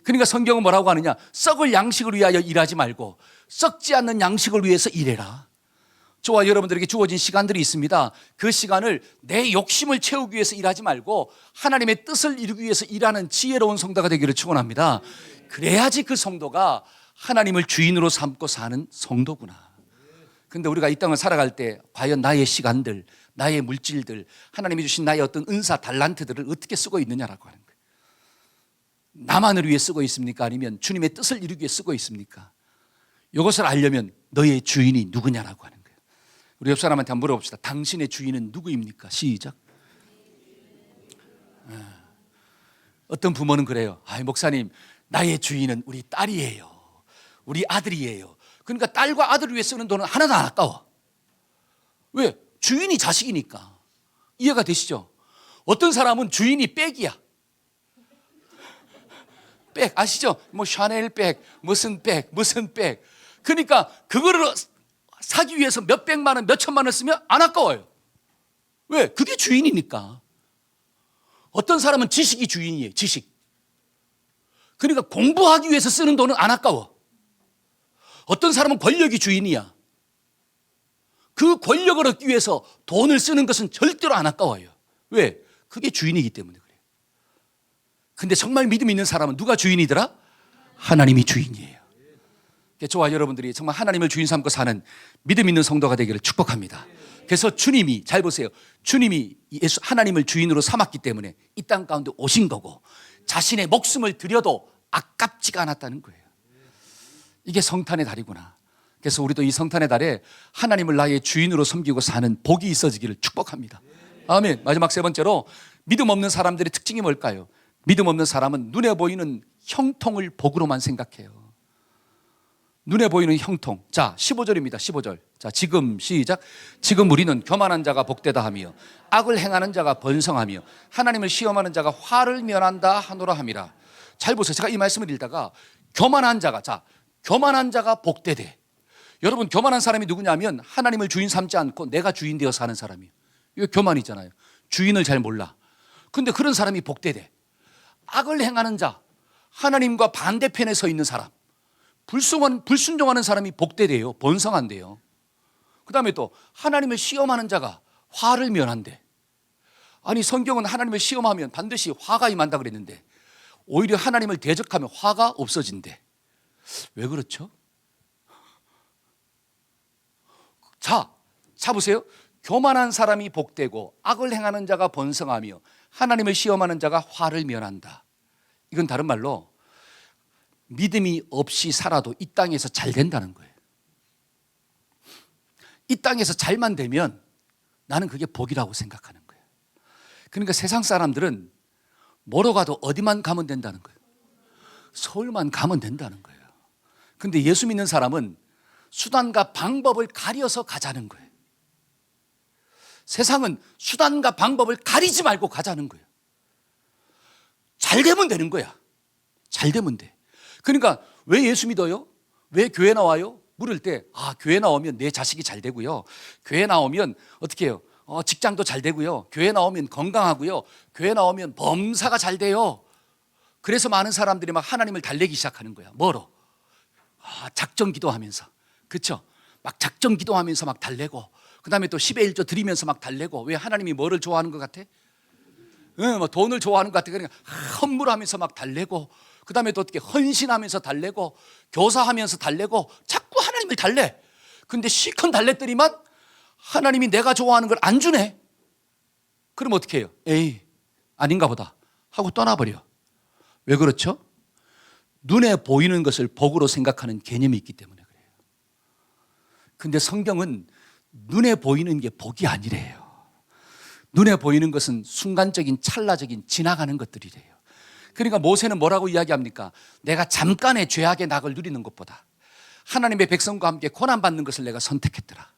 그러니까 성경은 뭐라고 하느냐? 썩을 양식을 위하여 일하지 말고 썩지 않는 양식을 위해서 일해라. 저와 여러분들에게 주어진 시간들이 있습니다. 그 시간을 내 욕심을 채우기 위해서 일하지 말고 하나님의 뜻을 이루기 위해서 일하는 지혜로운 성도가 되기를 축원합니다. 그래야지 그 성도가 하나님을 주인으로 삼고 사는 성도구나. 근데 우리가 이 땅을 살아갈 때 과연 나의 시간들, 나의 물질들, 하나님이 주신 나의 어떤 은사, 달란트들을 어떻게 쓰고 있느냐라고 하는 거예요. 나만을 위해 쓰고 있습니까? 아니면 주님의 뜻을 이루기 위해 쓰고 있습니까? 이것을 알려면 너의 주인이 누구냐라고 하는 거예요. 우리 옆 사람한테 한번 물어봅시다. 당신의 주인은 누구입니까? 시작. 어떤 부모는 그래요. 목사님, 나의 주인은 우리 딸이에요. 우리 아들이에요. 그러니까 딸과 아들을 위해 쓰는 돈은 하나도 안 아까워. 왜? 주인이 자식이니까. 이해가 되시죠? 어떤 사람은 주인이 백이야. 백 아시죠? 뭐 샤넬 백, 무슨 백. 그러니까 그거를 사기 위해서 몇 백만 원, 몇 천만 원 쓰면 안 아까워요. 왜? 그게 주인이니까. 어떤 사람은 지식이 주인이에요. 지식. 그러니까 공부하기 위해서 쓰는 돈은 안 아까워. 어떤 사람은 권력이 주인이야. 그 권력을 얻기 위해서 돈을 쓰는 것은 절대로 안 아까워요. 왜? 그게 주인이기 때문에 그래요. 근데 정말 믿음 있는 사람은 누가 주인이더라? 하나님이 주인이에요. 저와 여러분들이 정말 하나님을 주인 삼고 사는 믿음 있는 성도가 되기를 축복합니다. 그래서 주님이, 잘 보세요. 주님이 하나님을 주인으로 삼았기 때문에 이 땅 가운데 오신 거고 자신의 목숨을 드려도 아깝지가 않았다는 거예요. 이게 성탄의 달이구나. 그래서 우리도 이 성탄의 달에 하나님을 나의 주인으로 섬기고 사는 복이 있어지기를 축복합니다. 아멘. 마지막 세 번째로 믿음 없는 사람들의 특징이 뭘까요? 믿음 없는 사람은 눈에 보이는 형통을 복으로만 생각해요. 눈에 보이는 형통. 자, 15절입니다. 15절. 자, 지금 시작. 지금 우리는 교만한 자가 복되다 하며 악을 행하는 자가 번성하며 하나님을 시험하는 자가 화를 면한다 하노라 함이라. 잘 보세요. 제가 이 말씀을 읽다가 교만한 자가 복되대. 여러분, 교만한 사람이 누구냐면 하나님을 주인 삼지 않고 내가 주인 되어 사는 사람이에요. 이거 교만이잖아요. 주인을 잘 몰라. 근데 그런 사람이 복되대. 악을 행하는 자, 하나님과 반대편에 서 있는 사람, 불순종하는 사람이 복되대요. 번성한대요. 그 다음에 또 하나님을 시험하는 자가 화를 면한대. 아니, 성경은 하나님을 시험하면 반드시 화가 임한다 그랬는데 오히려 하나님을 대적하면 화가 없어진대. 왜 그렇죠? 자 보세요. 교만한 사람이 복되고 악을 행하는 자가 번성하며 하나님을 시험하는 자가 화를 면한다. 이건 다른 말로 믿음이 없이 살아도 이 땅에서 잘 된다는 거예요. 이 땅에서 잘만 되면 나는 그게 복이라고 생각하는 거예요. 그러니까 세상 사람들은 뭐로 가도 어디만 가면 된다는 거예요. 서울만 가면 된다는 거예요. 근데 예수 믿는 사람은 수단과 방법을 가려서 가자는 거예요. 세상은 수단과 방법을 가리지 말고 가자는 거예요. 잘 되면 되는 거야. 잘 되면 돼. 그러니까 왜 예수 믿어요? 왜 교회 나와요? 물을 때 교회 나오면 내 자식이 잘 되고요. 교회 나오면 어떻게 해요? 직장도 잘 되고요. 교회 나오면 건강하고요. 교회 나오면 범사가 잘 돼요. 그래서 많은 사람들이 막 하나님을 달래기 시작하는 거야. 뭐로? 작정 기도하면서. 그렇죠? 막 작정 기도하면서 막 달래고, 그 다음에 또 10의 1조 드리면서 막 달래고. 왜 하나님이 뭐를 좋아하는 것 같아? 뭐 돈을 좋아하는 것 같아. 그러니까 헌물하면서 막 달래고, 그 다음에 또 어떻게 헌신하면서 달래고, 교사하면서 달래고, 자꾸 하나님을 달래. 근데 실컷 달랬더니만 하나님이 내가 좋아하는 걸 안 주네. 그럼 어떻게 해요? 에이, 아닌가 보다 하고 떠나버려. 왜 그렇죠? 눈에 보이는 것을 복으로 생각하는 개념이 있기 때문에 그래요. 근데 성경은 눈에 보이는 게 복이 아니래요. 눈에 보이는 것은 순간적인 찰나적인 지나가는 것들이래요. 그러니까 모세는 뭐라고 이야기합니까? 내가 잠깐의 죄악의 낙을 누리는 것보다 하나님의 백성과 함께 고난받는 것을 내가 선택했더라.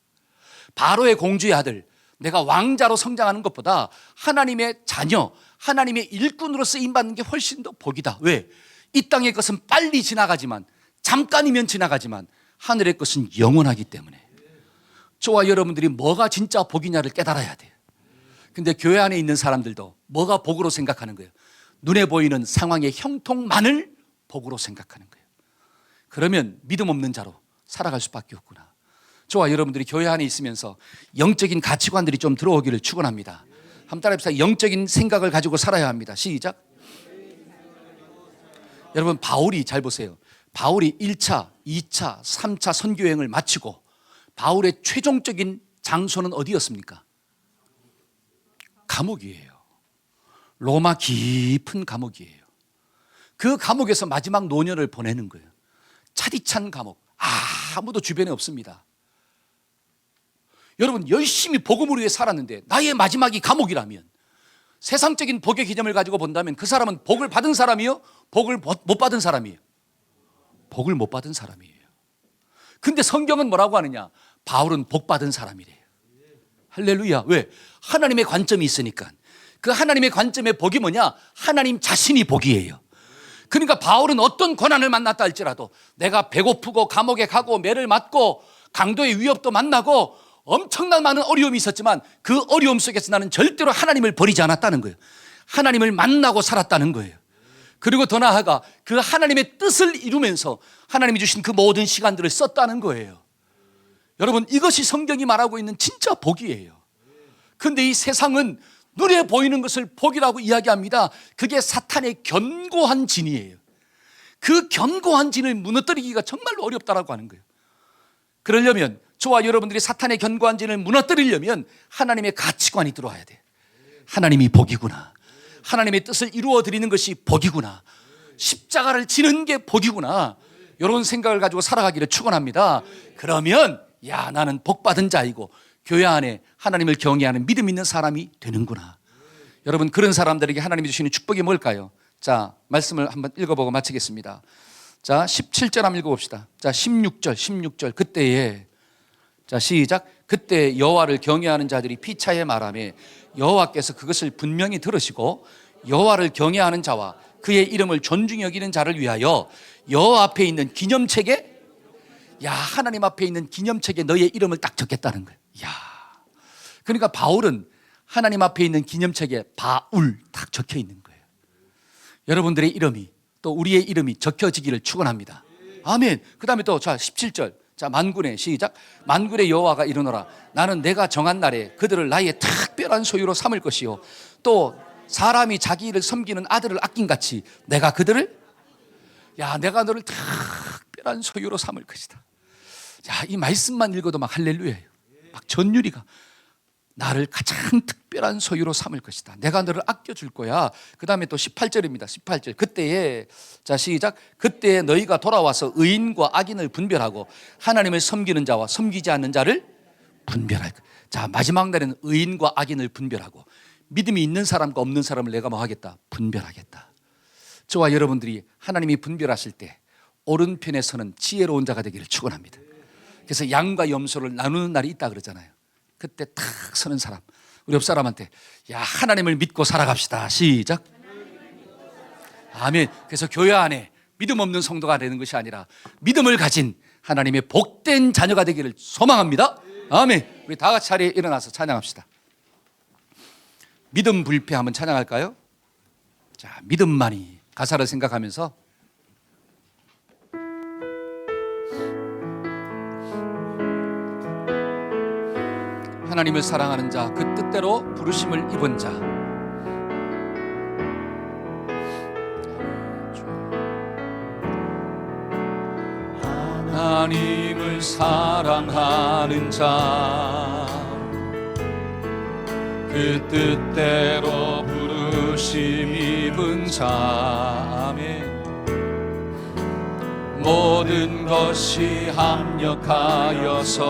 바로의 공주의 아들, 내가 왕자로 성장하는 것보다 하나님의 자녀, 하나님의 일꾼으로 쓰임받는 게 훨씬 더 복이다. 왜? 이 땅의 것은 빨리 지나가지만, 잠깐이면 지나가지만 하늘의 것은 영원하기 때문에. 저와 여러분들이 뭐가 진짜 복이냐를 깨달아야 돼요. 근데 교회 안에 있는 사람들도 뭐가 복으로 생각하는 거예요? 눈에 보이는 상황의 형통만을 복으로 생각하는 거예요. 그러면 믿음 없는 자로 살아갈 수밖에 없구나. 저와 여러분들이 교회 안에 있으면서 영적인 가치관들이 좀 들어오기를 축원합니다. 한번 따라해보세요. 영적인 생각을 가지고 살아야 합니다. 시작. 여러분, 바울이 잘 보세요. 바울이 1차, 2차, 3차 선교여행을 마치고 바울의 최종적인 장소는 어디였습니까? 감옥이에요. 로마 깊은 감옥이에요. 그 감옥에서 마지막 노년을 보내는 거예요. 차디찬 감옥. 아무도 주변에 없습니다. 여러분, 열심히 복음을 위해 살았는데 나의 마지막이 감옥이라면, 세상적인 복의 개념을 가지고 본다면 그 사람은 복을 받은 사람이요? 복을 못 받은 사람이에요? 복을 못 받은 사람이에요. 근데 성경은 뭐라고 하느냐? 바울은 복 받은 사람이래요. 할렐루야. 왜? 하나님의 관점이 있으니까. 그 하나님의 관점의 복이 뭐냐? 하나님 자신이 복이에요. 그러니까 바울은 어떤 고난을 만났다 할지라도, 내가 배고프고 감옥에 가고 매를 맞고 강도의 위협도 만나고 엄청난 많은 어려움이 있었지만 그 어려움 속에서 나는 절대로 하나님을 버리지 않았다는 거예요. 하나님을 만나고 살았다는 거예요. 그리고 더 나아가 그 하나님의 뜻을 이루면서 하나님이 주신 그 모든 시간들을 썼다는 거예요. 여러분, 이것이 성경이 말하고 있는 진짜 복이에요. 그런데 이 세상은 눈에 보이는 것을 복이라고 이야기합니다. 그게 사탄의 견고한 진이에요. 그 견고한 진을 무너뜨리기가 정말로 어렵다라고 하는 거예요. 그러려면, 저와 여러분들이 사탄의 견고한 진을 무너뜨리려면 하나님의 가치관이 들어와야 돼. 하나님이 복이구나. 하나님의 뜻을 이루어 드리는 것이 복이구나. 십자가를 지는 게 복이구나. 이런 생각을 가지고 살아가기를 축원합니다. 그러면 나는 복받은 자이고 교회 안에 하나님을 경외하는 믿음 있는 사람이 되는구나. 여러분, 그런 사람들에게 하나님이 주시는 축복이 뭘까요? 자, 말씀을 한번 읽어보고 마치겠습니다. 자, 17절 한번 읽어봅시다. 자, 16절. 그때에, 자, 시작. 그때 여호와를 경외하는 자들이 피차에 말하며 여호와께서 그것을 분명히 들으시고 여호와를 경외하는 자와 그의 이름을 존중히 여기는 자를 위하여 여호와 앞에 있는 기념책에, 하나님 앞에 있는 기념책에 너의 이름을 딱 적겠다는 거예요. 그러니까 바울은 하나님 앞에 있는 기념책에 바울 딱 적혀 있는 거예요. 여러분들의 이름이, 또 우리의 이름이 적혀지기를 축원합니다. 아멘. 그 다음에 또, 자, 17절. 자, 만군의, 시작. 만군의 여호와가 이르노라. 나는 내가 정한 날에 그들을 나의 특별한 소유로 삼을 것이요, 또 사람이 자기 일을 섬기는 아들을 아낀 같이 내가 그들을, 내가 너를 특별한 소유로 삼을 것이다. 이 말씀만 읽어도 막 할렐루야예요. 막 전율이가, 나를 가장 특별한 소유로 삼을 것이다. 내가 너를 아껴줄 거야. 그 다음에 또 18절입니다. 18절. 그때에, 자, 시작. 그때에 너희가 돌아와서 의인과 악인을 분별하고 하나님을 섬기는 자와 섬기지 않는 자를 분별할 것. 자, 마지막 날에는 의인과 악인을 분별하고 믿음이 있는 사람과 없는 사람을 내가 뭐 하겠다? 분별하겠다. 저와 여러분들이 하나님이 분별하실 때 오른편에 서는 지혜로운 자가 되기를 축원합니다. 그래서 양과 염소를 나누는 날이 있다 그러잖아요. 그때 탁 서는 사람, 우리 옆 사람한테 야, 하나님을 믿고 살아갑시다. 시작. 아멘. 그래서 교회 안에 믿음 없는 성도가 되는 것이 아니라 믿음을 가진 하나님의 복된 자녀가 되기를 소망합니다. 아멘. 우리 다 같이 자리에 일어나서 찬양합시다. 믿음 불패 한번 찬양할까요? 자, 믿음만이, 가사를 생각하면서 하나님을 사랑하는 자, 그 뜻대로 부르심을 입은 자. 하나님을 사랑하는 자, 그 뜻대로 부르심 입은 자. 아멘. 모든 것이 합력하여서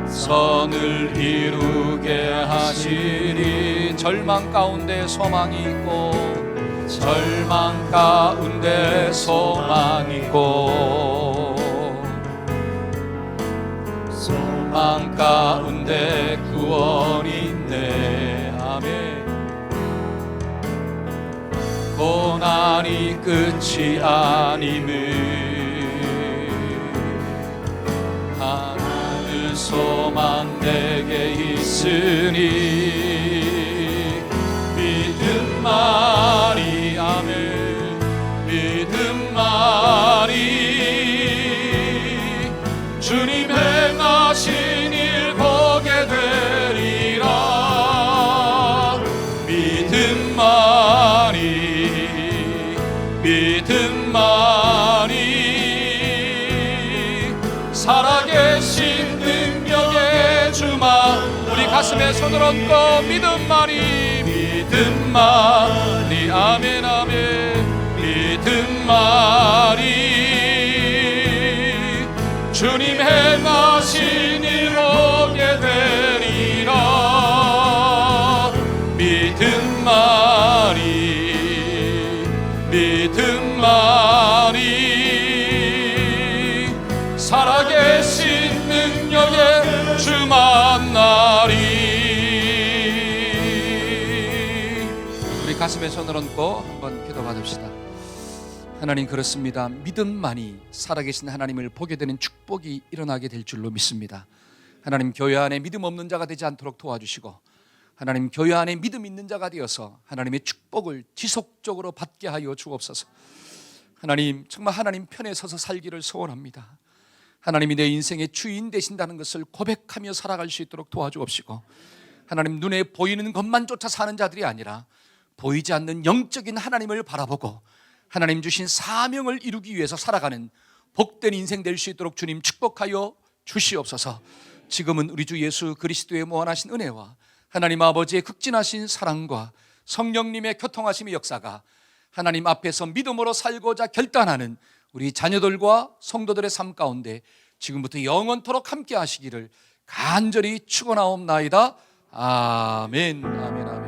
선을 이루게 하시니 절망 가운데 소망이 있고 절망 가운데 소망이 있고 소망 가운데 구원이 있네. 아멘. 고난이 끝이 아님을 하늘 소망 내게 있으니 믿음만이. 아멘. 믿음만이 주님 행하신 일 보게 되리라. 믿음만이 살아계신 능력의 주만. 우리 가슴에 손을 얹고 믿음만이. 아멘 아멘. 믿음만이 주님 행하신 일 보게 되리라. 믿음만이 살아계신 능력의 주 만나리. 우리 가슴에 손을 얹고 한번 기도 받읍시다. 하나님, 그렇습니다. 믿음만이 살아계신 하나님을 보게 되는 축복이 일어나게 될 줄로 믿습니다. 하나님, 교회 안에 믿음 없는 자가 되지 않도록 도와주시고 하나님, 교회 안에 믿음 있는 자가 되어서 하나님의 축복을 지속적으로 받게 하여 주옵소서. 하나님, 정말 하나님 편에 서서 살기를 소원합니다. 하나님이 내 인생의 주인 되신다는 것을 고백하며 살아갈 수 있도록 도와주옵시고 하나님, 눈에 보이는 것만 쫓아 사는 자들이 아니라 보이지 않는 영적인 하나님을 바라보고 하나님 주신 사명을 이루기 위해서 살아가는 복된 인생 될 수 있도록 주님 축복하여 주시옵소서. 지금은 우리 주 예수 그리스도의 무한하신 은혜와 하나님 아버지의 극진하신 사랑과 성령님의 교통하심의 역사가 하나님 앞에서 믿음으로 살고자 결단하는 우리 자녀들과 성도들의 삶 가운데 지금부터 영원토록 함께 하시기를 간절히 축원하옵나이다. 아멘, 아멘, 아멘.